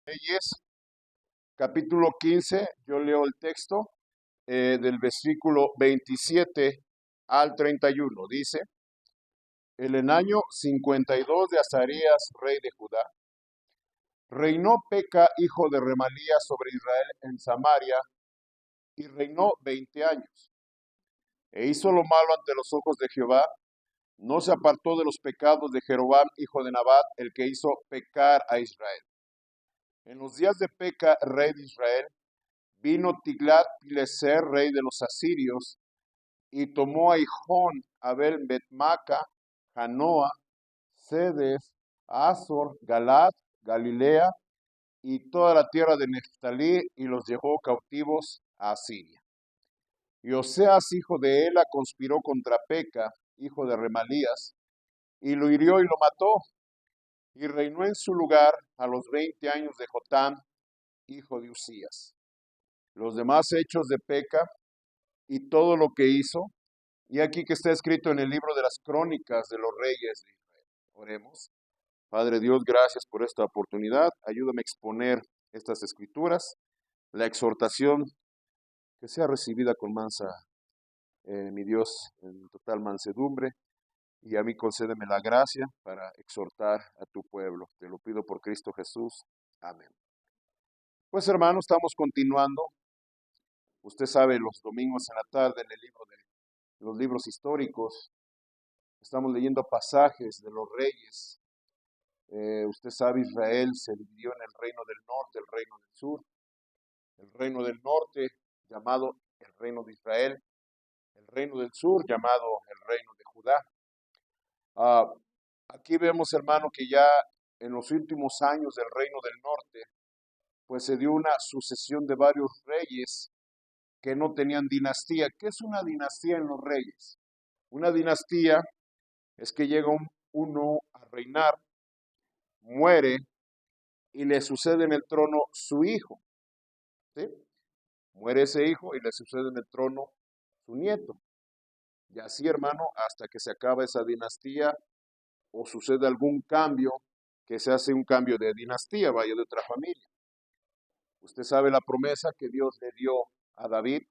Reyes, capítulo 15, yo leo el texto del versículo 27 al 31. Dice, en el año 52 de Azarías, rey de Judá, reinó Peca, hijo de Remalías, sobre Israel en Samaria, y reinó 20 años. E hizo lo malo ante los ojos de Jehová, no se apartó de los pecados de Jeroboam, hijo de Nabat, el que hizo pecar a Israel. En los días de Peca, rey de Israel, vino Tiglat-Pileser, rey de los asirios, y tomó a Hijón, Abel, Betmaca, Janoa, Sedes, Azor, Galad, Galilea y toda la tierra de Neftalí, y los llevó cautivos a Asiria. Y Oseas, hijo de Ela, conspiró contra Peca, hijo de Remalías, y lo hirió y lo mató, y reinó en su lugar a los 20 años de Jotam, hijo de Usías. Los demás hechos de Peca y todo lo que hizo, y aquí que está escrito en el libro de las crónicas de los reyes de Israel. Oremos. Padre Dios, gracias por esta oportunidad. Ayúdame a exponer estas escrituras, la exhortación que sea recibida con mansa, mi Dios, en total mansedumbre, y a mí concédeme la gracia para exhortar a tu pueblo. Te lo pido por Cristo Jesús. Amén. Pues hermanos, estamos continuando. Usted sabe, los domingos en la tarde en el libro de los libros históricos, estamos leyendo pasajes de los reyes. Usted sabe, Israel se dividió en el reino del norte, el reino del sur. El reino del norte, llamado el reino de Israel. El reino del sur, llamado el reino de Judá. Ah, Aquí vemos, hermano, que ya en los últimos años del reino del norte, pues se dio una sucesión de varios reyes que no tenían dinastía. ¿Qué es una dinastía en los reyes? Una dinastía es que llega uno a reinar, muere y le sucede en el trono su hijo. ¿Sí? Muere ese hijo y le sucede en el trono su nieto. Y así, hermano, hasta que se acaba esa dinastía o sucede algún cambio, que se hace un cambio de dinastía, vaya de otra familia. Usted sabe la promesa que Dios le dio a David,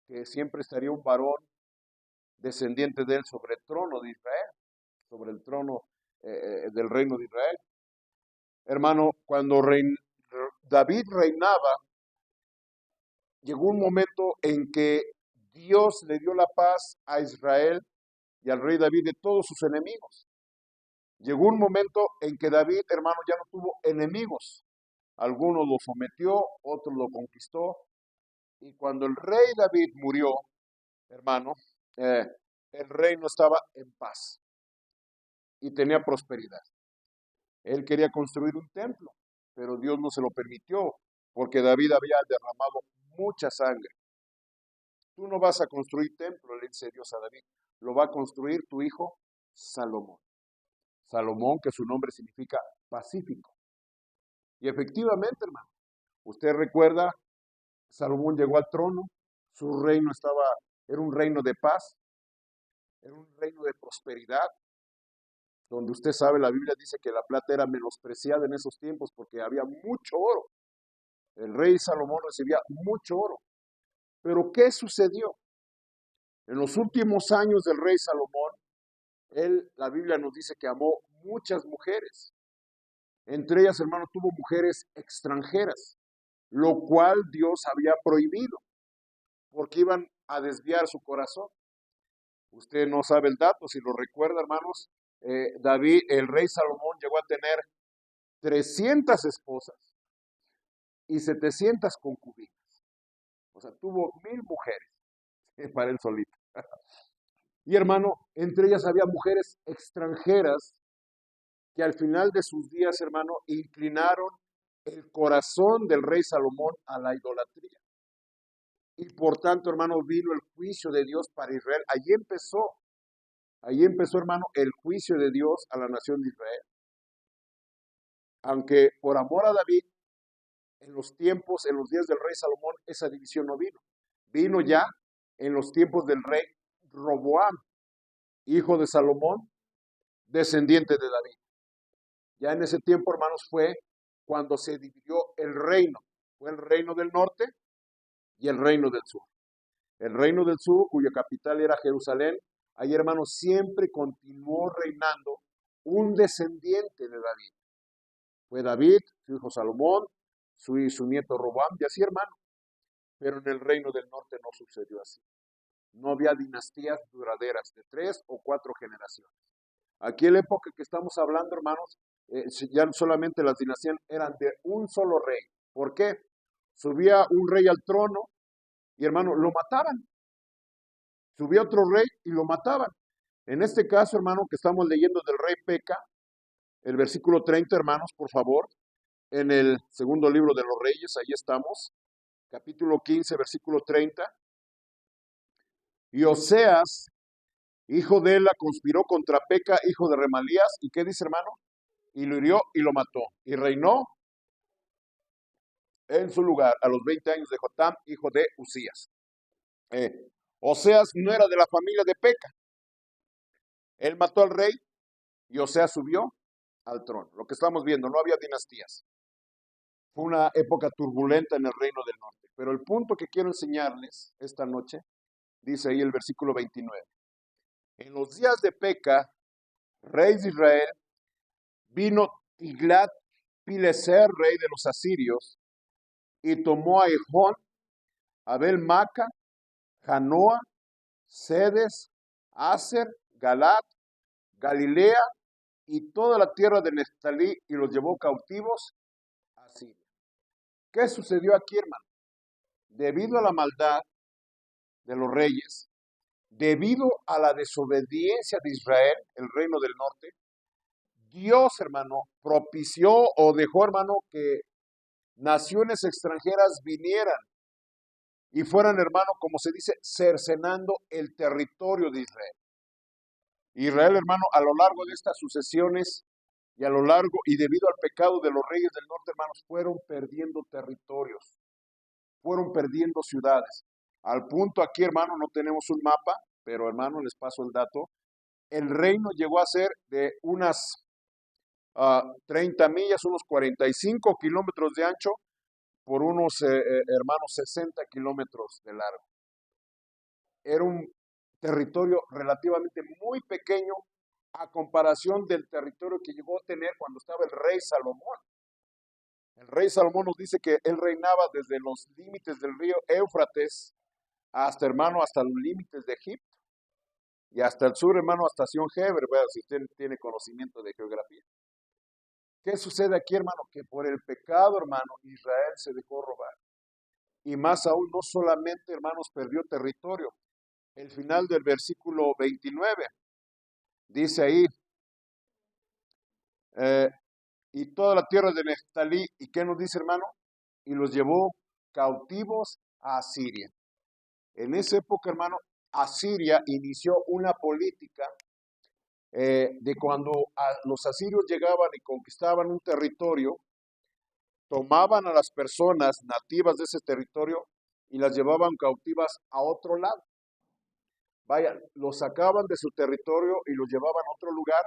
que siempre estaría un varón descendiente de él sobre el trono de Israel, sobre el trono del reino de Israel. Hermano, cuando David reinaba, llegó un momento en que Dios le dio la paz a Israel y al rey David de todos sus enemigos. Llegó un momento en que David, hermano, ya no tuvo enemigos. Algunos lo sometió, otros lo conquistó. Y cuando el rey David murió, hermano, el reino estaba en paz y tenía prosperidad. Él quería construir un templo, pero Dios no se lo permitió porque David había derramado mucha sangre. Tú no vas a construir templo, le dice Dios a David, lo va a construir tu hijo Salomón. Salomón, que su nombre significa pacífico. Y efectivamente, hermano, usted recuerda, Salomón llegó al trono, su reino era un reino de paz, era un reino de prosperidad, donde usted sabe, la Biblia dice que la plata era menospreciada en esos tiempos porque había mucho oro. El rey Salomón recibía mucho oro. Pero ¿qué sucedió? En los últimos años del rey Salomón, la Biblia nos dice que amó muchas mujeres. Entre ellas, hermano, tuvo mujeres extranjeras, lo cual Dios había prohibido, porque iban a desviar su corazón. Usted no sabe el dato, si lo recuerda, hermanos, David, el rey Salomón llegó a tener 300 esposas y 700 concubinas. O sea, tuvo 1000 mujeres para él solito. Y hermano, entre ellas había mujeres extranjeras que al final de sus días, hermano, inclinaron el corazón del rey Salomón a la idolatría. Y por tanto, hermano, vino el juicio de Dios para Israel. Allí empezó, hermano, el juicio de Dios a la nación de Israel. Aunque por amor a David, en los días del rey Salomón, esa división no vino. Vino ya en los tiempos del rey Roboam, hijo de Salomón, descendiente de David. Ya en ese tiempo, hermanos, fue cuando se dividió el reino. Fue el reino del norte y el reino del sur. El reino del sur, cuya capital era Jerusalén, ahí, hermanos, siempre continuó reinando un descendiente de David. Fue David, su hijo Salomón, su nieto Robam, y así, hermano. Pero en el reino del norte no sucedió así. No había dinastías duraderas de 3 o 4 generaciones. Aquí en la época que estamos hablando, hermanos, ya solamente las dinastías eran de un solo rey. ¿Por qué? Subía un rey al trono y, hermano, lo mataban. Subía otro rey y lo mataban. En este caso, hermano, que estamos leyendo del rey Peca, el versículo 30, hermanos, por favor, en el segundo libro de los Reyes, ahí estamos, capítulo 15, versículo 30. Y Oseas, hijo de Ela, conspiró contra Peca, hijo de Remalías, ¿y qué dice, hermano? Y lo hirió y lo mató, y reinó en su lugar a los 20 años de Jotam, hijo de Usías. Oseas no era de la familia de Peca. Él mató al rey y Oseas subió al trono. Lo que estamos viendo, no había dinastías. Fue una época turbulenta en el reino del norte. Pero el punto que quiero enseñarles esta noche, dice ahí el versículo 29. En los días de Peca, rey de Israel, vino Tiglat-Pileser, rey de los asirios, y tomó a Ejón, Abel-Maca, Janoa, Sedes, Aser, Galat, Galilea y toda la tierra de Neftalí y los llevó cautivos a Siria. ¿Qué sucedió aquí, hermano? Debido a la maldad de los reyes, debido a la desobediencia de Israel, el reino del norte, Dios, hermano, propició o dejó, hermano, que naciones extranjeras vinieran y fueran, hermano, como se dice, cercenando el territorio de Israel. Israel, hermano, a lo largo de estas sucesiones y a lo largo y debido al pecado de los reyes del norte, hermanos, fueron perdiendo territorios, fueron perdiendo ciudades. Al punto aquí, hermano, no tenemos un mapa, pero hermano, les paso el dato. El reino llegó a ser de unas 30 millas, unos 45 kilómetros de ancho por unos, hermanos, 60 kilómetros de largo. Era un territorio relativamente muy pequeño a comparación del territorio que llegó a tener cuando estaba el rey Salomón. El rey Salomón nos dice que él reinaba desde los límites del río Éufrates hasta, hermano, hasta los límites de Egipto. Y hasta el sur, hermano, hasta Sion-Geber, si usted tiene conocimiento de geografía. ¿Qué sucede aquí, hermano? Que por el pecado, hermano, Israel se dejó robar. Y más aún, no solamente, hermanos, perdió territorio. El final del versículo 29 dice ahí, y toda la tierra de Neftalí, ¿y qué nos dice, hermano? Y los llevó cautivos a Asiria. En esa época, hermano, Asiria inició una política de cuando los asirios llegaban y conquistaban un territorio, tomaban a las personas nativas de ese territorio y las llevaban cautivas a otro lado. Vaya, los sacaban de su territorio y los llevaban a otro lugar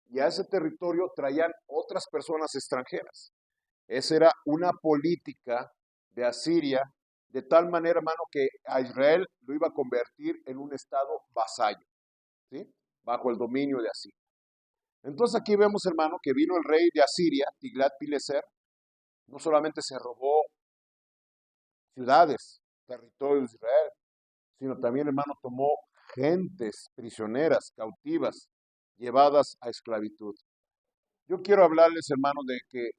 y a ese territorio traían otras personas extranjeras. Esa era una política de Asiria, de tal manera, hermano, que a Israel lo iba a convertir en un estado vasallo, ¿sí? Bajo el dominio de Asiria. Entonces aquí vemos, hermano, que vino el rey de Asiria, Tiglat-Pileser, no solamente se robó ciudades, territorios de Israel, sino también, hermano, tomó gentes prisioneras, cautivas, llevadas a esclavitud. Yo quiero hablarles, hermano, de que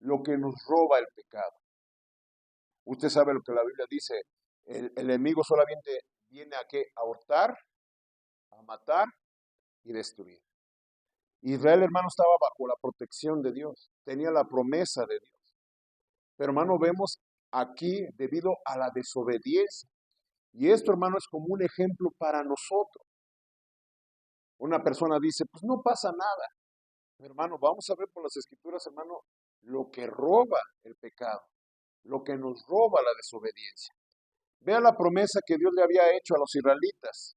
lo que nos roba el pecado. Usted sabe lo que la Biblia dice, el enemigo solamente viene a qué? A hurtar, a matar y destruir. Israel, hermano, estaba bajo la protección de Dios, tenía la promesa de Dios. Pero, hermano, vemos aquí debido a la desobediencia. Y esto, hermano, es como un ejemplo para nosotros. Una persona dice, pues no pasa nada. Hermano, vamos a ver por las escrituras, hermano, lo que roba el pecado, lo que nos roba la desobediencia. Vea la promesa que Dios le había hecho a los israelitas.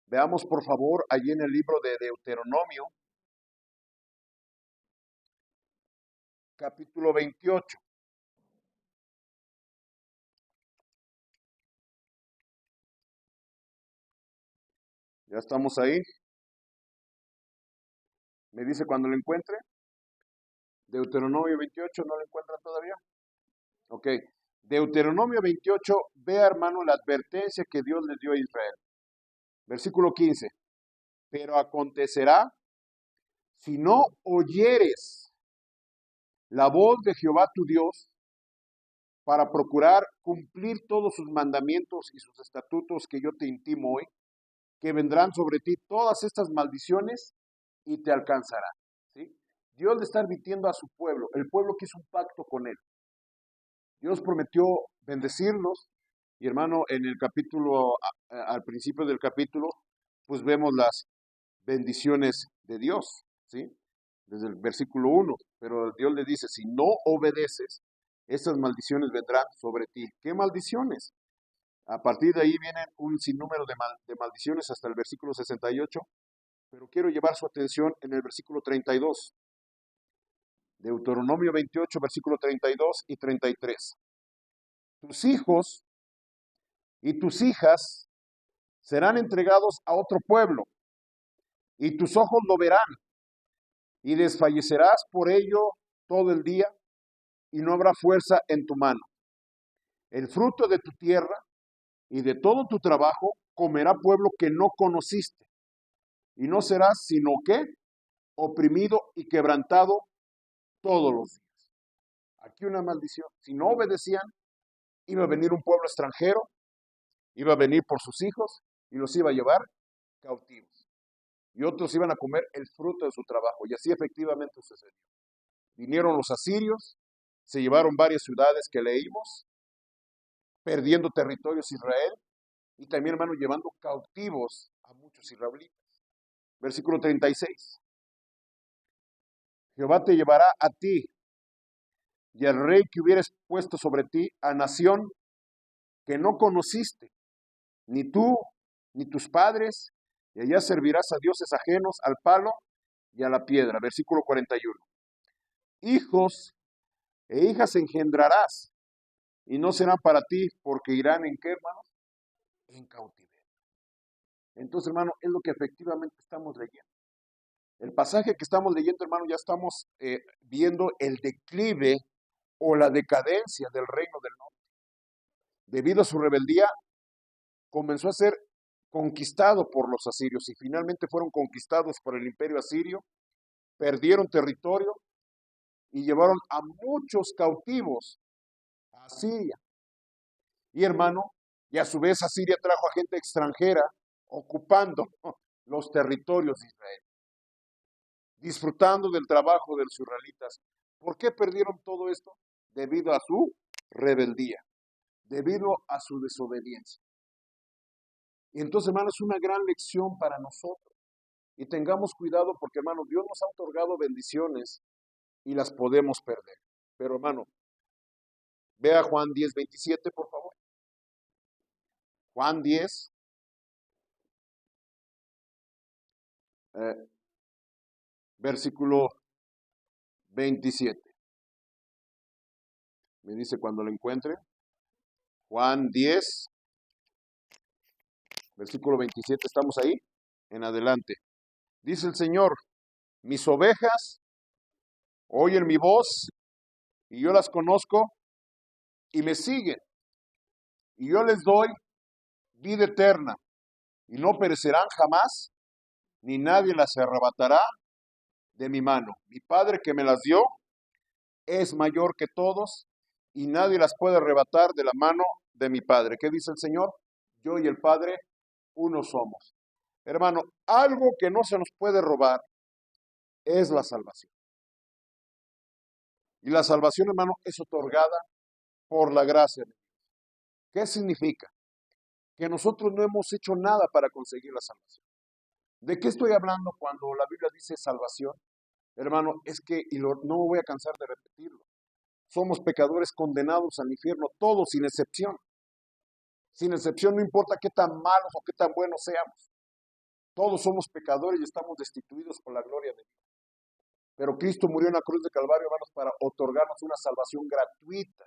Veamos, por favor, allí en el libro de Deuteronomio. capítulo 28. Ya estamos ahí. Me dice cuando lo encuentre. Deuteronomio 28, ¿no lo encuentran todavía? Ok. Deuteronomio 28, vea hermano la advertencia que Dios le dio a Israel. Versículo 15. Pero acontecerá, si no oyeres la voz de Jehová tu Dios, para procurar cumplir todos sus mandamientos y sus estatutos que yo te intimo hoy, que vendrán sobre ti todas estas maldiciones y te alcanzarán. ¿Sí? Dios le está advirtiendo a su pueblo, el pueblo que hizo un pacto con él. Dios prometió bendecirnos y hermano, en el capítulo, al principio del capítulo, pues vemos las bendiciones de Dios, ¿sí? Desde el versículo 1, pero Dios le dice, si no obedeces, esas maldiciones vendrán sobre ti. ¿Qué maldiciones? A partir de ahí vienen un sinnúmero de maldiciones hasta el versículo 68, pero quiero llevar su atención en el versículo 32. Deuteronomio 28, versículo 32 y 33. Tus hijos y tus hijas serán entregados a otro pueblo, y tus ojos lo verán, y desfallecerás por ello todo el día, y no habrá fuerza en tu mano. El fruto de tu tierra y de todo tu trabajo comerá pueblo que no conociste, y no serás sino que oprimido y quebrantado todos los días. Aquí una maldición. Si no obedecían, iba a venir un pueblo extranjero, iba a venir por sus hijos y los iba a llevar cautivos. Y otros iban a comer el fruto de su trabajo. Y así efectivamente sucedió. Vinieron los asirios, se llevaron varias ciudades que leímos, perdiendo territorios Israel, y también, hermano, llevando cautivos a muchos israelitas. Versículo 36. Jehová te llevará a ti y al rey que hubieres puesto sobre ti, a nación que no conociste, ni tú, ni tus padres, y allá servirás a dioses ajenos, al palo y a la piedra. Versículo 41. Hijos e hijas engendrarás, y no serán para ti, porque irán en qué, hermanos? En cautiverio. Entonces, hermano, es lo que efectivamente estamos leyendo. El pasaje que estamos leyendo, hermano, ya estamos viendo el declive o la decadencia del reino del norte. Debido a su rebeldía, comenzó a ser conquistado por los asirios y finalmente fueron conquistados por el imperio asirio, perdieron territorio y llevaron a muchos cautivos a Asiria. Y hermano, y a su vez Asiria trajo a gente extranjera ocupando los territorios de Israel, disfrutando del trabajo de los israelitas. ¿Por qué perdieron todo esto? Debido a su rebeldía, debido a su desobediencia. Y entonces, hermano, es una gran lección para nosotros. Y tengamos cuidado porque, hermano, Dios nos ha otorgado bendiciones y las podemos perder. Pero, hermano, vea Juan 10, 27, por favor. Juan 10, versículo 27. Me dice cuando lo encuentre. Juan 10, versículo 27. ¿Estamos ahí? En adelante. Dice el Señor, mis ovejas oyen mi voz y yo las conozco y me siguen. Y yo les doy vida eterna y no perecerán jamás, ni nadie las arrebatará de mi mano. Mi Padre que me las dio es mayor que todos y nadie las puede arrebatar de la mano de mi Padre. ¿Qué dice el Señor? Yo y el Padre uno somos. Hermano, algo que no se nos puede robar es la salvación. Y la salvación, hermano, es otorgada por la gracia de Dios. ¿Qué significa? Que nosotros no hemos hecho nada para conseguir la salvación. ¿De qué estoy hablando cuando la Biblia dice salvación? Hermano, es que, no me voy a cansar de repetirlo, somos pecadores condenados al infierno, todos sin excepción. Sin excepción, no importa qué tan malos o qué tan buenos seamos. Todos somos pecadores y estamos destituidos por la gloria de Dios. Pero Cristo murió en la cruz de Calvario, hermanos, para otorgarnos una salvación gratuita.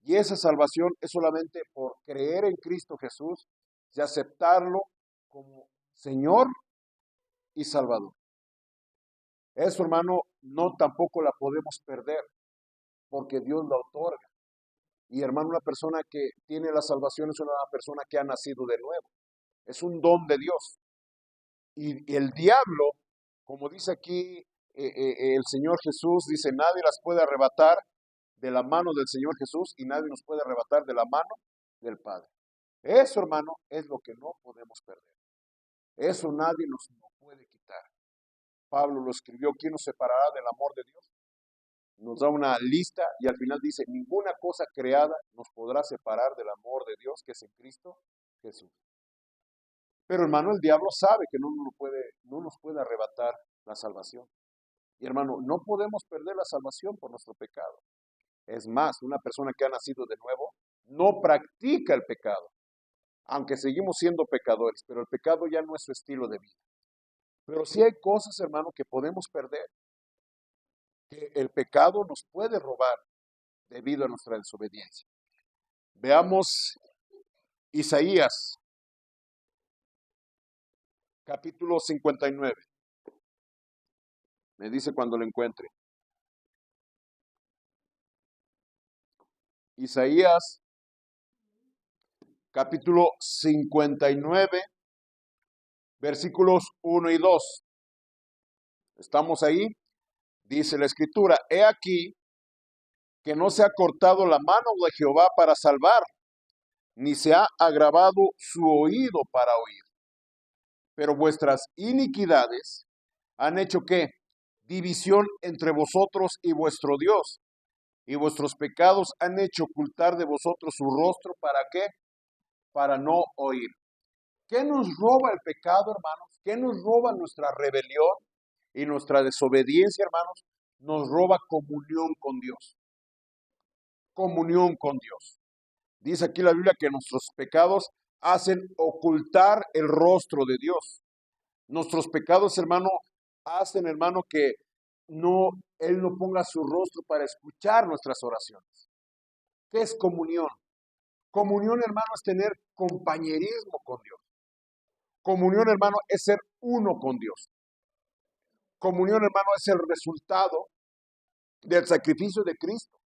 Y esa salvación es solamente por creer en Cristo Jesús y aceptarlo como Señor y Salvador. Eso, hermano, no tampoco la podemos perder, porque Dios la otorga. Y hermano, una persona que tiene la salvación es una persona que ha nacido de nuevo. Es un don de Dios. Y el diablo, como dice aquí el Señor Jesús, dice, nadie las puede arrebatar de la mano del Señor Jesús y nadie nos puede arrebatar de la mano del Padre. Eso, hermano, es lo que no podemos perder. Eso nadie nos lo puede quitar. Pablo lo escribió, ¿quién nos separará del amor de Dios? Nos da una lista y al final dice, ninguna cosa creada nos podrá separar del amor de Dios que es en Cristo Jesús. Pero hermano, el diablo sabe que no nos puede arrebatar la salvación. Y hermano, no podemos perder la salvación por nuestro pecado. Es más, una persona que ha nacido de nuevo no practica el pecado, aunque seguimos siendo pecadores, pero el pecado ya no es su estilo de vida. Pero sí hay cosas, hermano, que podemos perder, que el pecado nos puede robar debido a nuestra desobediencia. Veamos Isaías, capítulo 59. Me dice cuando lo encuentre. Isaías, capítulo 59, versículos 1 y 2. ¿Estamos ahí? Dice la Escritura, he aquí que no se ha cortado la mano de Jehová para salvar, ni se ha agravado su oído para oír. Pero vuestras iniquidades han hecho ¿qué? División entre vosotros y vuestro Dios, y vuestros pecados han hecho ocultar de vosotros su rostro, ¿para qué? Para no oír. ¿Qué nos roba el pecado, hermanos? ¿Qué nos roba nuestra rebelión y nuestra desobediencia, hermanos? Nos roba comunión con Dios. Comunión con Dios. Dice aquí la Biblia que nuestros pecados hacen ocultar el rostro de Dios. Nuestros pecados, hermano, hacen, hermano, que Él no ponga su rostro para escuchar nuestras oraciones. ¿Qué es comunión? Comunión, hermano, es tener compañerismo con Dios. Comunión, hermano, es ser uno con Dios. Comunión, hermano, es el resultado del sacrificio de Cristo.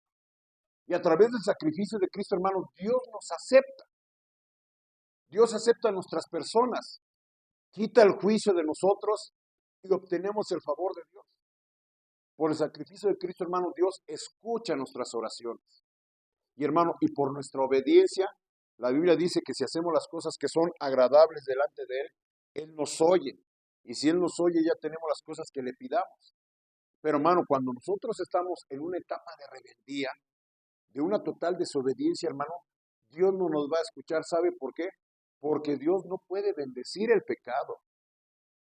Y a través del sacrificio de Cristo, hermano, Dios nos acepta. Dios acepta a nuestras personas, quita el juicio de nosotros y obtenemos el favor de Dios. Por el sacrificio de Cristo, hermano, Dios escucha nuestras oraciones. Y hermano, y por nuestra obediencia, la Biblia dice que si hacemos las cosas que son agradables delante de Él, Él nos oye. Y si Él nos oye, ya tenemos las cosas que le pidamos. Pero hermano, cuando nosotros estamos en una etapa de rebeldía, de una total desobediencia, hermano, Dios no nos va a escuchar. ¿Sabe por qué? Porque Dios no puede bendecir el pecado.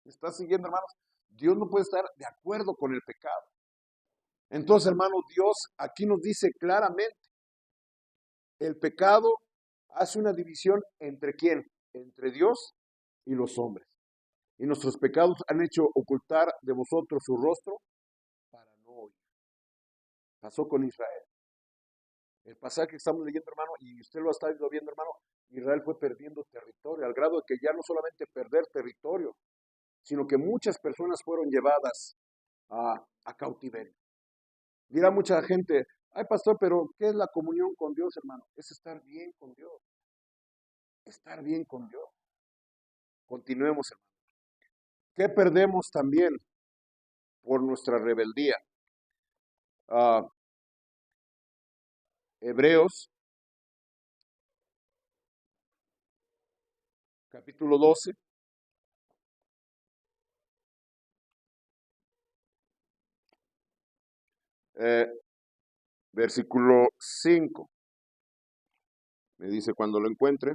¿Está siguiendo, hermanos? Dios no puede estar de acuerdo con el pecado. Entonces, hermano, Dios aquí nos dice claramente, el pecado hace una división entre ¿quién? Entre Dios y los hombres. Y nuestros pecados han hecho ocultar de vosotros su rostro para no oír. Pasó con Israel. El pasaje que estamos leyendo, hermano, y usted lo ha estado viendo, hermano, Israel fue perdiendo territorio, al grado de que ya no solamente perder territorio, sino que muchas personas fueron llevadas a cautiverio. Dirá mucha gente, ay pastor, pero ¿qué es la comunión con Dios, hermano? Es estar bien con Dios. Estar bien con Dios. Continuemos, hermano. ¿Qué perdemos también por nuestra rebeldía? Hebreos, capítulo 12. Versículo 5. Me dice cuando lo encuentre.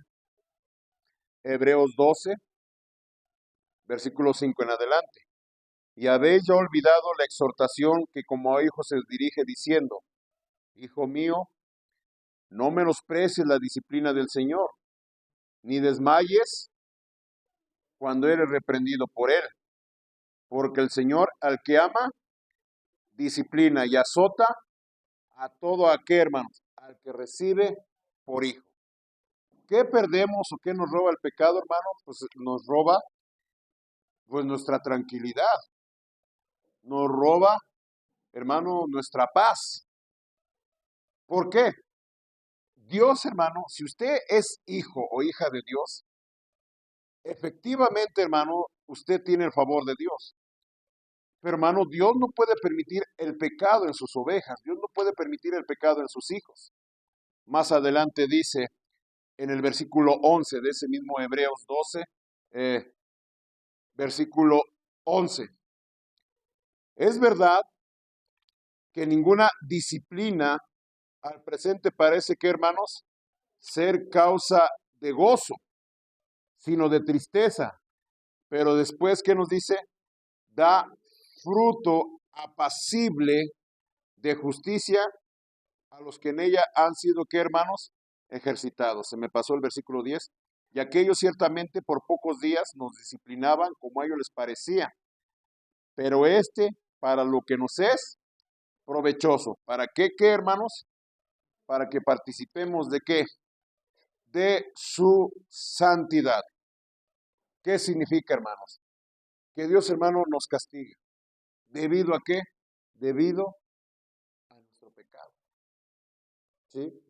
Hebreos 12, versículo 5 en adelante. Y habéis ya olvidado la exhortación que como a hijos se dirige diciendo, Hijo mío, no menosprecies la disciplina del Señor, ni desmayes cuando eres reprendido por Él, porque el Señor al que ama, disciplina y azota a todo aquel, hermanos, al que recibe por hijo. ¿Qué perdemos o qué nos roba el pecado, hermano? Pues nos roba pues nuestra tranquilidad, nos roba, hermano, nuestra paz. ¿Por qué? Dios, hermano, si usted es hijo o hija de Dios, efectivamente, hermano, usted tiene el favor de Dios. Pero, hermano, Dios no puede permitir el pecado en sus ovejas, Dios no puede permitir el pecado en sus hijos. Más adelante dice en el versículo 11 de ese mismo Hebreos 12, versículo 11. Es verdad que ninguna disciplina al presente parece que, hermanos, ser causa de gozo, sino de tristeza. Pero después, ¿qué nos dice? Da fruto apacible de justicia a los que en ella han sido, ¿qué, hermanos? Ejercitados. Se me pasó el versículo 10. Y aquellos ciertamente por pocos días nos disciplinaban como a ellos les parecía. Pero para lo que nos es provechoso. ¿Para qué, hermanos? Para que participemos de qué? De su santidad. ¿Qué significa, hermanos? Que Dios, hermano, nos castigue. ¿Debido a qué? Debido a nuestro pecado. ¿Sí?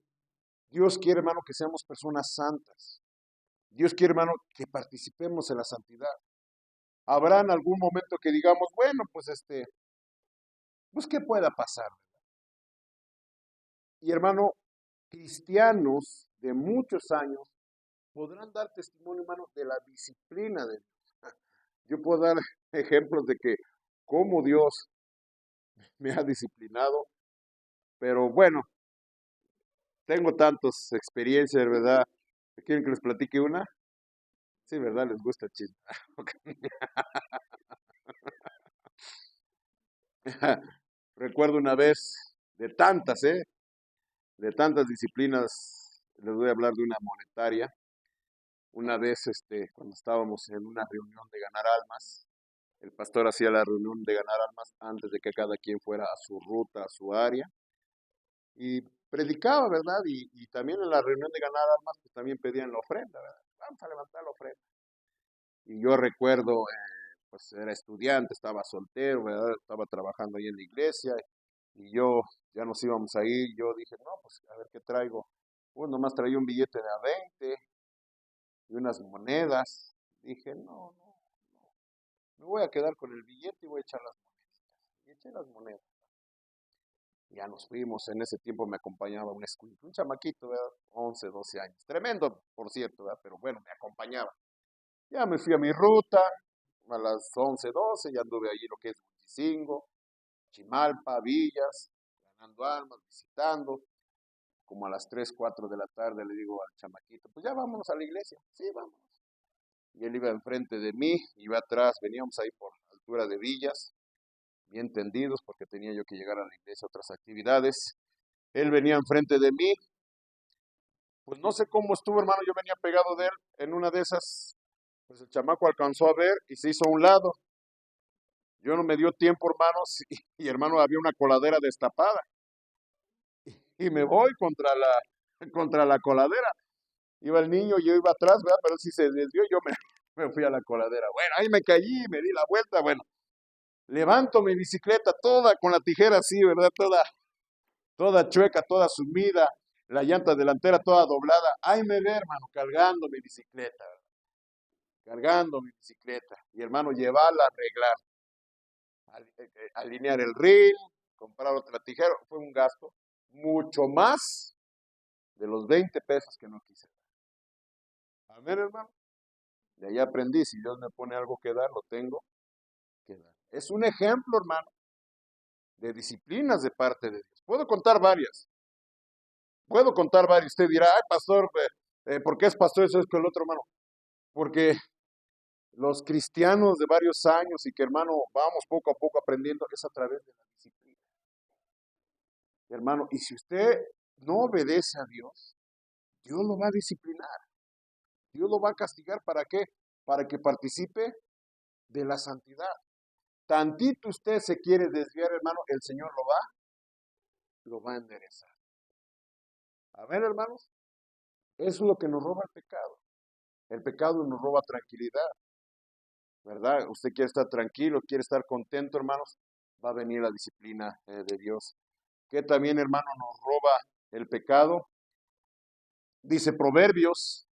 Dios quiere, hermano, que seamos personas santas. Dios quiere, hermano, que participemos en la santidad. Habrá en algún momento que digamos, bueno, pues ¿qué pueda pasar? Y hermano, cristianos de muchos años podrán dar testimonio, hermano, de la disciplina de Dios. Yo puedo dar ejemplos de que cómo Dios me ha disciplinado, pero bueno, tengo tantas experiencias, ¿verdad? ¿Quieren que les platique una? Sí, ¿verdad? Les gusta el chisme. Recuerdo una vez de tantas, de tantas disciplinas, les voy a hablar de una monetaria. Una vez, cuando estábamos en una reunión de ganar almas, el pastor hacía la reunión de ganar almas antes de que cada quien fuera a su ruta, a su área, y predicaba, ¿verdad? Y también en la reunión de ganar almas, pues también pedían la ofrenda, ¿verdad? Vamos a levantar la ofrenda. Y yo recuerdo, pues era estudiante, estaba soltero, ¿verdad? Estaba trabajando ahí en la iglesia, y yo ya nos íbamos a ir. Yo dije, no, pues a ver qué traigo. Pues nomás traía un billete de a 20 y unas monedas. Dije, no, no, no, me voy a quedar con el billete y voy a echar las monedas. Y eché las monedas. Ya nos fuimos, en ese tiempo me acompañaba un chamaquito, ¿verdad? 11, 12 años. Tremendo, por cierto, ¿verdad? Pero bueno, me acompañaba. Ya me fui a mi ruta, a las 11, 12, ya anduve allí lo que es Huichicingo, Chimalpa, Villas, ganando almas, visitando. Como a las 3, 4 de la tarde le digo al chamaquito, pues ya vámonos a la iglesia. Sí, vámonos. Y él iba enfrente de mí, iba atrás, veníamos ahí por la altura de Villas, bien tendidos porque tenía yo que llegar a la iglesia a otras actividades. Él venía enfrente de mí, pues no sé cómo estuvo, hermano, yo venía pegado de él. En una de esas, pues el chamaco alcanzó a ver y se hizo a un lado. Yo no me dio tiempo, hermanos, y hermano, había una coladera destapada. Y me voy contra la coladera. Iba el niño, yo iba atrás, ¿verdad? Pero si se desvió, yo me fui a la coladera. Bueno, ahí me caí, me di la vuelta, bueno. Levanto mi bicicleta toda con la tijera así, ¿verdad? Toda chueca, toda sumida, la llanta delantera toda doblada. Ahí me ve, hermano, cargando mi bicicleta, ¿verdad? Cargando mi bicicleta. Y hermano, llevarla a arreglar, alinear el rin, comprar otra tijera. Fue un gasto mucho más de los 20 pesos que no quise dar. Amén, hermano. De ahí aprendí, si Dios me pone algo que dar, lo tengo que dar. Es un ejemplo, hermano, de disciplinas de parte de Dios. Puedo contar varias. Puedo contar varias. Usted dirá, ay, pastor, ¿por qué es pastor eso, es con el otro, hermano? Porque los cristianos de varios años y que, hermano, vamos poco a poco aprendiendo, es a través de la disciplina. Hermano, y si usted no obedece a Dios, Dios lo va a disciplinar. Dios lo va a castigar. ¿Para qué? Para que participe de la santidad. tantito usted se quiere desviar, hermano, el Señor lo va a enderezar. A ver, hermanos, eso es lo que nos roba el pecado. El pecado nos roba tranquilidad, ¿verdad? Usted quiere estar tranquilo, quiere estar contento, hermanos, va a venir la disciplina de Dios. Que también, hermano, nos roba el pecado. Dice Proverbios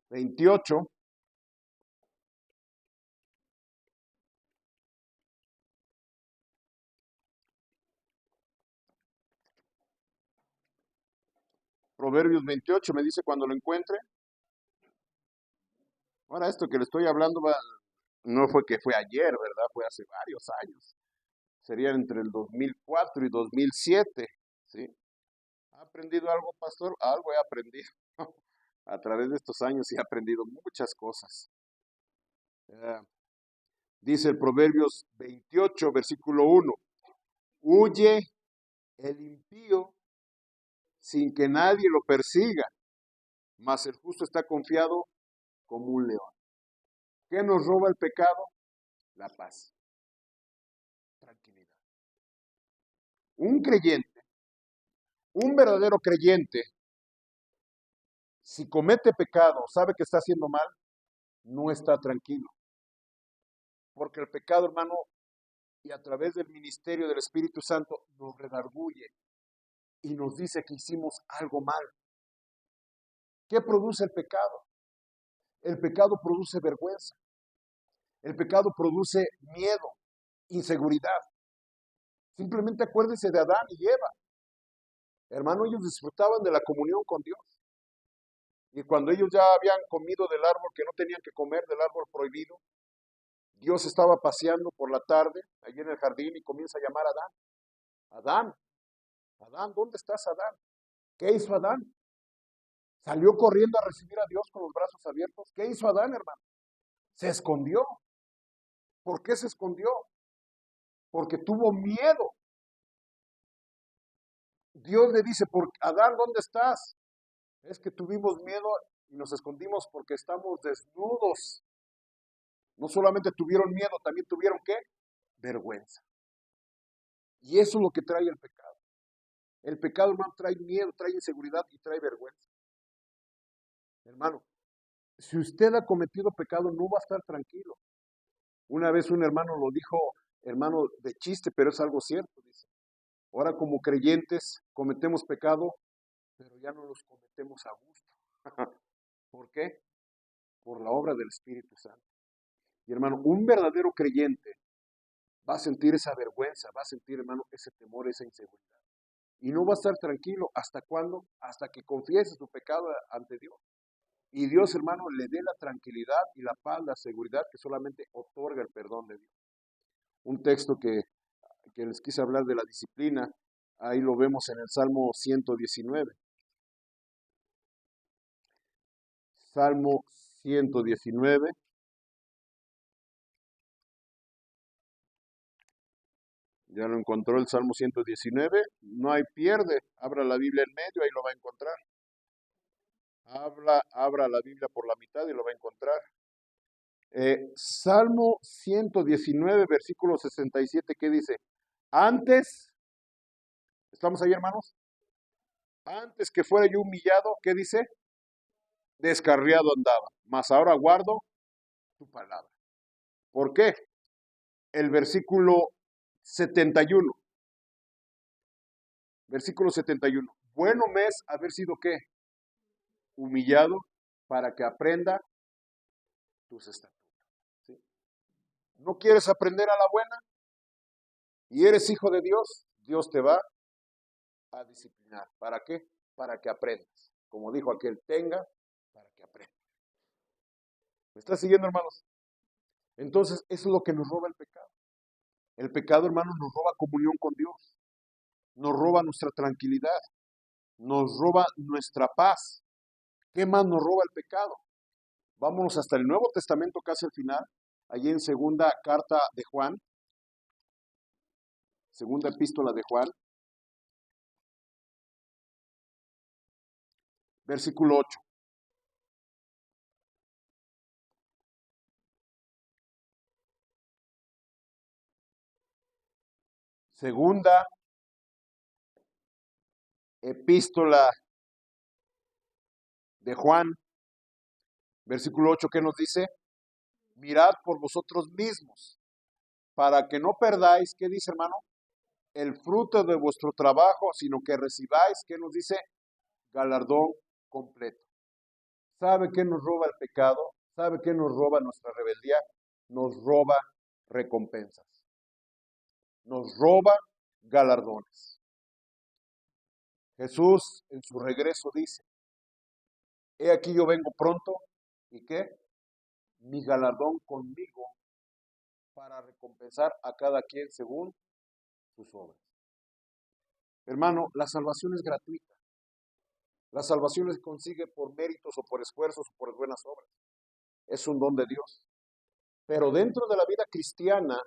28. Proverbios 28 me dice cuando lo encuentre. Ahora, esto que le estoy hablando no fue que fue ayer, ¿verdad? Fue hace varios años. Sería entre el 2004 y 2007, ¿sí? ¿Ha aprendido algo, pastor? Algo he aprendido. A través de estos años he aprendido muchas cosas. Dice el Proverbios 28, versículo 1. Huye el impío sin que nadie lo persiga, mas el justo está confiado como un león. ¿Qué nos roba el pecado? La paz, tranquilidad. Un creyente, un verdadero creyente, si comete pecado, sabe que está haciendo mal, no está tranquilo. Porque el pecado, hermano, y a través del ministerio del Espíritu Santo nos redarguye y nos dice que hicimos algo mal. ¿Qué produce el pecado? El pecado produce vergüenza. El pecado produce miedo, inseguridad. Simplemente acuérdense de Adán y Eva. Hermano, ellos disfrutaban de la comunión con Dios. Y cuando ellos ya habían comido del árbol que no tenían que comer, del árbol prohibido, Dios estaba paseando por la tarde allí en el jardín y comienza a llamar a Adán. Adán, Adán, ¿dónde estás, Adán? ¿Qué hizo Adán? Salió corriendo a recibir a Dios con los brazos abiertos. ¿Qué hizo Adán, hermano? Se escondió. ¿Por qué se escondió? Porque tuvo miedo. Dios le dice, Adán, ¿dónde estás? Es que tuvimos miedo y nos escondimos porque estamos desnudos. No solamente tuvieron miedo, también tuvieron ¿qué? Vergüenza. Y eso es lo que trae el pecado. El pecado, hermano, trae miedo, trae inseguridad y trae vergüenza. Hermano, si usted ha cometido pecado, no va a estar tranquilo. Una vez un hermano lo dijo, hermano, de chiste, pero es algo cierto, dice. Ahora como creyentes cometemos pecado, pero ya no los cometemos a gusto. ¿Por qué? Por la obra del Espíritu Santo. Y hermano, un verdadero creyente va a sentir esa vergüenza, va a sentir, hermano, ese temor, esa inseguridad. Y no va a estar tranquilo. ¿Hasta cuándo? Hasta que confiese su pecado ante Dios. Y Dios, hermano, le dé la tranquilidad y la paz, la seguridad que solamente otorga el perdón de Dios. Un texto que les quise hablar de la disciplina, ahí lo vemos en el Salmo 119. Salmo 119. Ya lo encontró el Salmo 119. No hay pierde. Abra la Biblia en medio, ahí lo va a encontrar. Abra la Biblia por la mitad y lo va a encontrar. Salmo 119, versículo 67, ¿qué dice? Antes, ¿estamos ahí, hermanos? Antes que fuera yo humillado, ¿qué dice? Descarriado andaba, mas ahora guardo tu palabra. ¿Por qué? El versículo 71. Versículo 71. Bueno me es haber sido ¿qué? Humillado para que aprenda tus estatutos. ¿Sí? ¿No quieres aprender a la buena? Y eres hijo de Dios, Dios te va a disciplinar. ¿Para qué? Para que aprendas. Como dijo aquel, tenga para que aprenda. ¿Me estás siguiendo, hermanos? Entonces, eso es lo que nos roba el pecado. El pecado, hermanos, nos roba comunión con Dios. Nos roba nuestra tranquilidad. Nos roba nuestra paz. ¿Qué más nos roba el pecado? Vámonos hasta el Nuevo Testamento, casi al final. Allí en segunda carta de Juan. Segunda epístola de Juan. Versículo 8. Segunda epístola de Juan, versículo 8, ¿qué nos dice? Mirad por vosotros mismos, para que no perdáis, ¿qué dice, hermano? El fruto de vuestro trabajo, sino que recibáis, ¿qué nos dice? Galardón completo. ¿Sabe qué nos roba el pecado? ¿Sabe qué nos roba nuestra rebeldía? Nos roba recompensas. Nos roba galardones. Jesús en su regreso dice, he aquí yo vengo pronto, ¿y qué? Mi galardón conmigo para recompensar a cada quien según sus obras. Hermano, la salvación es gratuita. La salvación se consigue por méritos o por esfuerzos o por buenas obras. Es un don de Dios. Pero dentro de la vida cristiana,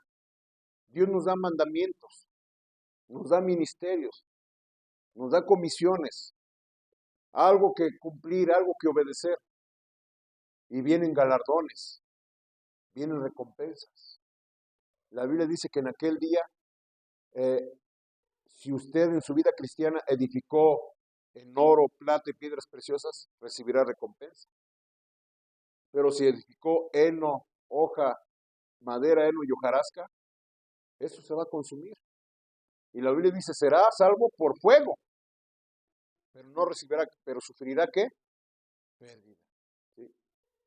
Dios nos da mandamientos, nos da ministerios, nos da comisiones, algo que cumplir, algo que obedecer. Y vienen galardones, vienen recompensas. La Biblia dice que en aquel día, si usted en su vida cristiana edificó en oro, plata y piedras preciosas, recibirá recompensa. Pero si edificó heno, hoja, madera, heno y hojarasca, eso se va a consumir. Y la Biblia dice, será salvo por fuego, pero no recibirá, pero sufrirá ¿qué? Pérdida. ¿Sí?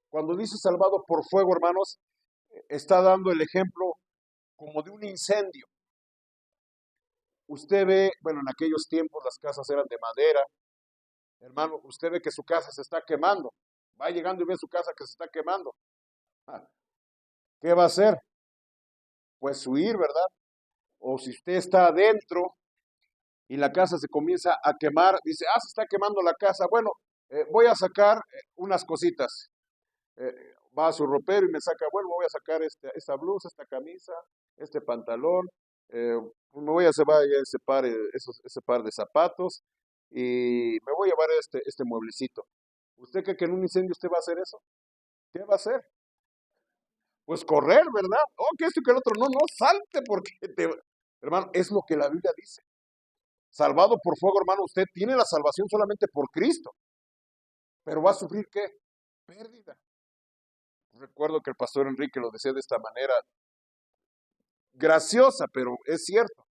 Cuando dice salvado por fuego, hermanos, está dando el ejemplo como de un incendio. Usted ve, bueno, en aquellos tiempos las casas eran de madera. Hermano, usted ve que su casa se está quemando. Va llegando y ve su casa que se está quemando. ¿Qué va a hacer? Pues huir, ¿verdad? O si usted está adentro y la casa se comienza a quemar, dice, se está quemando la casa. Bueno, voy a sacar unas cositas. Va a su ropero y me saca, bueno, voy a sacar esta blusa, esta camisa, este pantalón, me voy a llevar ya ese par de zapatos y me voy a llevar este mueblecito. ¿Usted cree que en un incendio usted va a hacer eso? ¿Qué va a hacer? Pues correr, ¿verdad? Oh, que esto y que el otro. No, no salte porque Hermano, es lo que la Biblia dice. Salvado por fuego, hermano, usted tiene la salvación solamente por Cristo. Pero va a sufrir ¿qué? Pérdida. Recuerdo que el pastor Enrique lo decía de esta manera, graciosa, pero es cierto.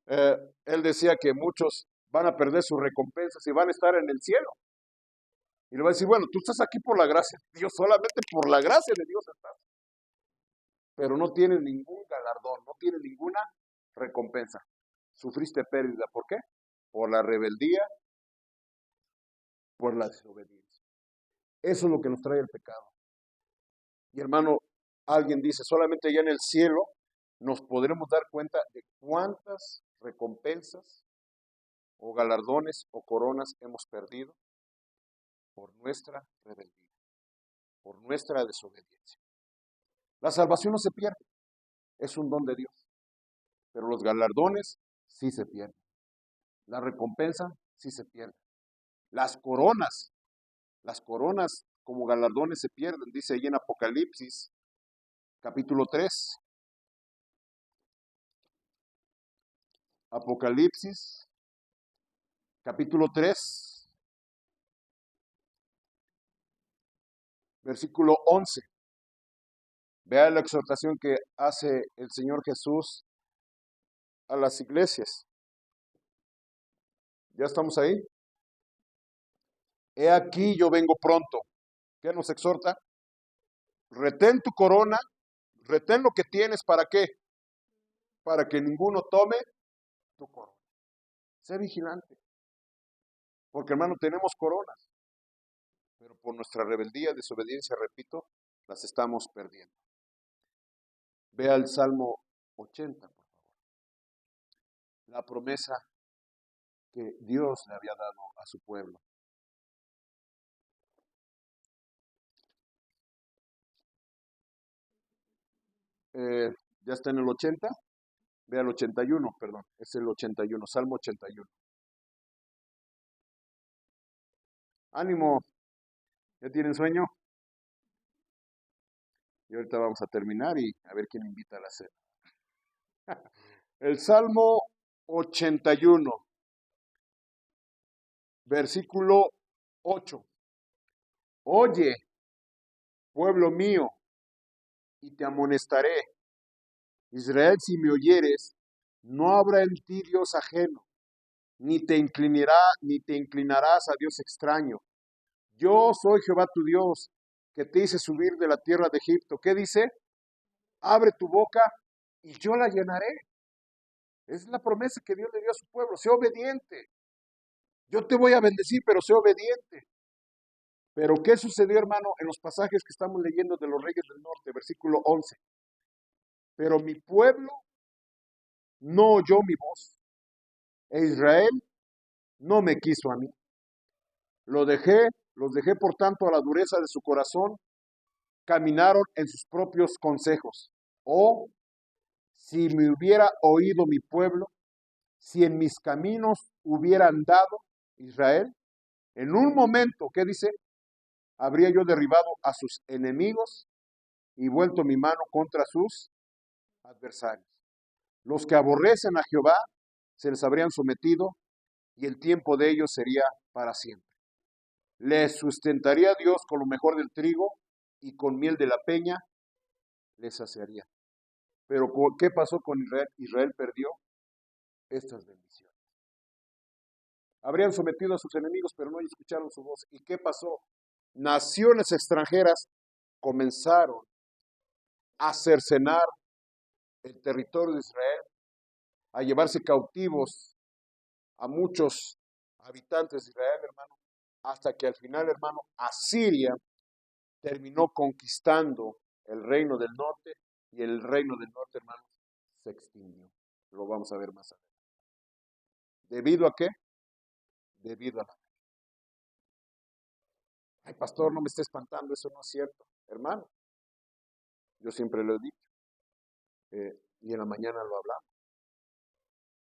Él decía que muchos van a perder sus recompensas y van a estar en el cielo. Y le va a decir, bueno, tú estás aquí por la gracia de Dios, solamente por la gracia de Dios estás. Pero no tienes ningún galardón, no tienes ninguna recompensa. Sufriste pérdida, ¿por qué? Por la rebeldía, por la desobediencia. Eso es lo que nos trae el pecado. Y hermano, alguien dice, solamente allá en el cielo nos podremos dar cuenta de cuántas recompensas o galardones o coronas hemos perdido por nuestra rebeldía, por nuestra desobediencia. La salvación no se pierde, es un don de Dios, pero los galardones sí se pierden. La recompensa sí se pierde. Las coronas como galardones se pierden, dice ahí en Apocalipsis, capítulo 3. Apocalipsis, capítulo 3, versículo 11. Vea la exhortación que hace el Señor Jesús a las iglesias. ¿Ya estamos ahí? He aquí yo vengo pronto. ¿Qué nos exhorta? Retén tu corona, retén lo que tienes, ¿para qué? Para que ninguno tome tu corona. Sé vigilante. Porque hermano, tenemos coronas, pero por nuestra rebeldía, desobediencia, repito, las estamos perdiendo. Vea el Salmo 80, por favor. La promesa que Dios le había dado a su pueblo. Ya está en el 80. Vea el 81, perdón. Es el 81, Salmo 81. Ánimo, ¿ya tienen sueño? Y ahorita vamos a terminar y a ver quién invita a la cena. El Salmo 81, versículo 8. Oye, pueblo mío, y te amonestaré. Israel, si me oyeres, no habrá en ti Dios ajeno, ni te inclinarás a Dios extraño. Yo soy Jehová tu Dios, que te hice subir de la tierra de Egipto. ¿Qué dice? Abre tu boca y yo la llenaré. Es la promesa que Dios le dio a su pueblo. Sé obediente. Yo te voy a bendecir, pero sé obediente. Pero ¿qué sucedió, hermano, en los pasajes que estamos leyendo de los reyes del norte, versículo 11? Pero mi pueblo no oyó mi voz, e Israel no me quiso a mí. Los dejé por tanto a la dureza de su corazón, caminaron en sus propios consejos. Oh, si me hubiera oído mi pueblo, si en mis caminos hubiera andado Israel, en un momento, ¿qué dice? Habría yo derribado a sus enemigos y vuelto mi mano contra sus adversarios. Los que aborrecen a Jehová se les habrían sometido y el tiempo de ellos sería para siempre. Les sustentaría Dios con lo mejor del trigo y con miel de la peña les saciaría. Pero ¿qué pasó con Israel? Israel perdió estas bendiciones. Habrían sometido a sus enemigos, pero no escucharon su voz. ¿Y qué pasó? Naciones extranjeras comenzaron a cercenar el territorio de Israel, a llevarse cautivos a muchos habitantes de Israel, hermano, hasta que al final, hermano, Asiria terminó conquistando el reino del norte y el reino del norte, hermano, se extinguió. Lo vamos a ver más adelante. ¿Debido a qué? Debido a la... Ay, pastor, no me esté espantando, eso no es cierto. Hermano, yo siempre lo he dicho, y en la mañana lo hablamos.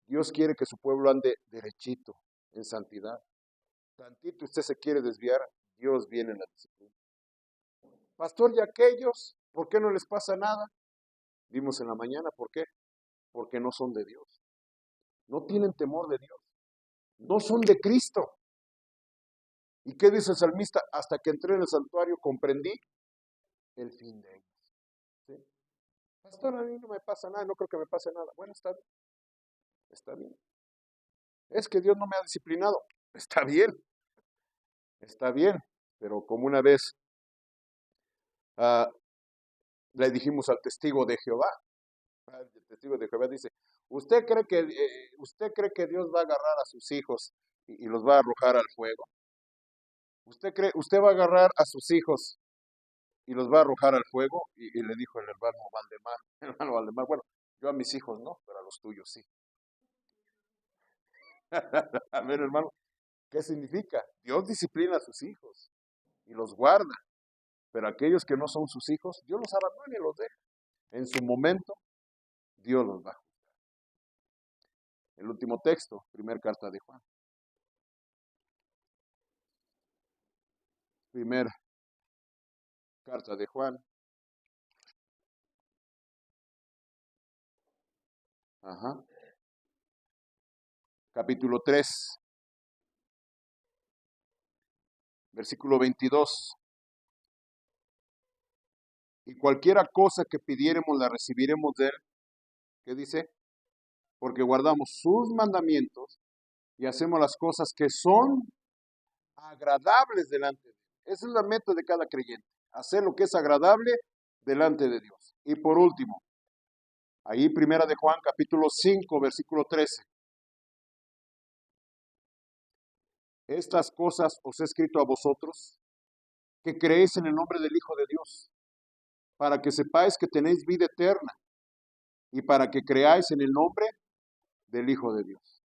Dios quiere que su pueblo ande derechito, en santidad. Tantito usted se quiere desviar, Dios viene en la disciplina. Pastor, ¿y aquellos? ¿Por qué no les pasa nada? Vimos en la mañana, ¿por qué? Porque no son de Dios. No tienen temor de Dios. No son de Cristo. ¿Y qué dice el salmista? Hasta que entré en el santuario comprendí el fin de ellos. ¿Sí? Pastor, a mí no me pasa nada, no creo que me pase nada. Bueno, está bien. Está bien. Es que Dios no me ha disciplinado. Está bien. Está bien. Pero como una vez le dijimos al testigo de Jehová, el testigo de Jehová dice, ¿usted cree que Dios va a agarrar a sus hijos y los va a arrojar al fuego? ¿Usted va a agarrar a sus hijos y los va a arrojar al fuego? Y le dijo el hermano Valdemar, hermano Valdemar, bueno, yo a mis hijos no, pero a los tuyos sí. A ver, hermano, ¿qué significa? Dios disciplina a sus hijos y los guarda, pero aquellos que no son sus hijos, Dios los abandona y los deja. En su momento, Dios los va a juzgar. El último texto, primera carta de Juan. Primera carta de Juan. Ajá. Capítulo 3, versículo 22. Y cualquiera cosa que pidiéremos la recibiremos de él. ¿Qué dice? Porque guardamos sus mandamientos y hacemos las cosas que son agradables delante de él. Esa es la meta de cada creyente, hacer lo que es agradable delante de Dios. Y por último, ahí primera de Juan, capítulo 5, versículo 13. Estas cosas os he escrito a vosotros, que creéis en el nombre del Hijo de Dios, para que sepáis que tenéis vida eterna y para que creáis en el nombre del Hijo de Dios.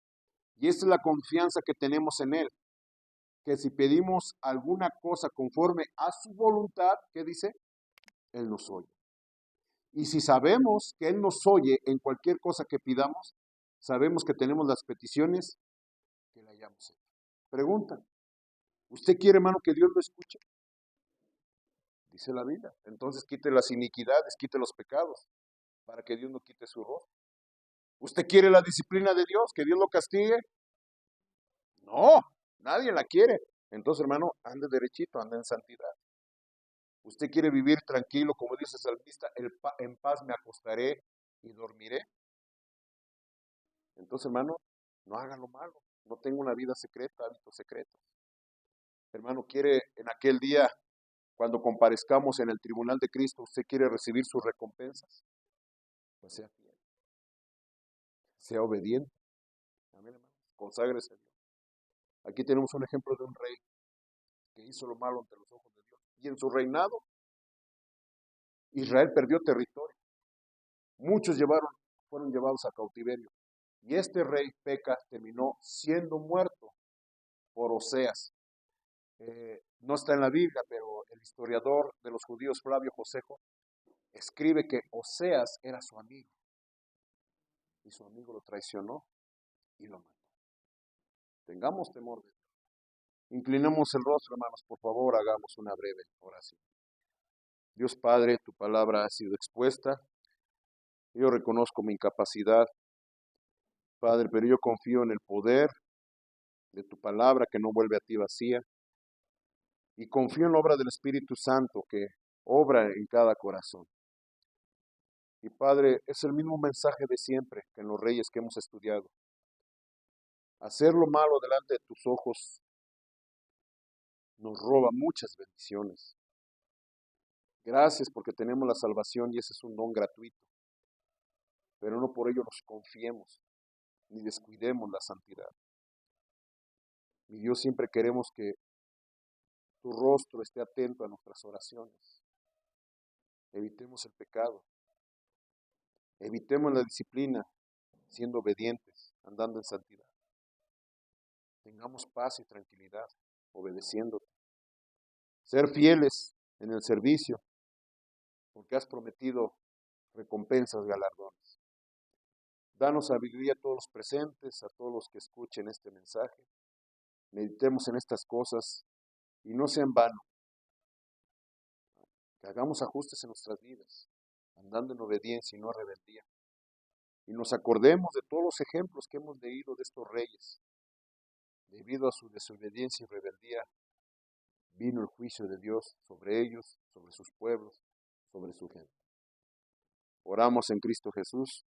Y esta es la confianza que tenemos en Él, que si pedimos alguna cosa conforme a su voluntad, ¿qué dice? Él nos oye. Y si sabemos que Él nos oye en cualquier cosa que pidamos, sabemos que tenemos las peticiones que le hayamos hecho. Pregunta, ¿usted quiere, hermano, que Dios lo escuche? Dice la Biblia. Entonces quite las iniquidades, quite los pecados, para que Dios no quite su rostro. ¿Usted quiere la disciplina de Dios? ¿Que Dios lo castigue? No, nadie la quiere. Entonces, hermano, ande derechito, ande en santidad. ¿Usted quiere vivir tranquilo, como dice el salmista, en paz me acostaré y dormiré? Entonces, hermano, no haga lo malo. No tenga una vida secreta, hábitos secretos. Hermano, quiere en aquel día, cuando comparezcamos en el tribunal de Cristo, usted quiere recibir sus recompensas. Pues sea fiel, sea obediente. Amén, hermano. Conságrese a Dios. Aquí tenemos un ejemplo de un rey que hizo lo malo ante los ojos de Dios. Y en su reinado, Israel perdió territorio. Muchos fueron llevados a cautiverio. Y este rey Peca terminó siendo muerto por Oseas. No está en la Biblia, pero el historiador de los judíos, Flavio Josejo, escribe que Oseas era su amigo. Y su amigo lo traicionó y lo mató. Tengamos temor de Dios. Inclinemos el rostro, hermanos, por favor, hagamos una breve oración. Dios Padre, tu palabra ha sido expuesta. Yo reconozco mi incapacidad, Padre, pero yo confío en el poder de tu palabra que no vuelve a ti vacía. Y confío en la obra del Espíritu Santo que obra en cada corazón. Y Padre, es el mismo mensaje de siempre que en los reyes que hemos estudiado. Hacer lo malo delante de tus ojos nos roba muchas bendiciones. Gracias porque tenemos la salvación y ese es un don gratuito. Pero no por ello nos confiemos ni descuidemos la santidad. Mi Dios, siempre queremos que tu rostro esté atento a nuestras oraciones. Evitemos el pecado. Evitemos la disciplina, siendo obedientes, andando en santidad. Tengamos paz y tranquilidad, obedeciéndote. Ser fieles en el servicio, porque has prometido recompensas, galardones. Danos sabiduría a todos los presentes, a todos los que escuchen este mensaje. Meditemos en estas cosas y no sea en vano. Que hagamos ajustes en nuestras vidas, andando en obediencia y no rebeldía. Y nos acordemos de todos los ejemplos que hemos leído de estos reyes. Debido a su desobediencia y rebeldía, vino el juicio de Dios sobre ellos, sobre sus pueblos, sobre su gente. Oramos en Cristo Jesús.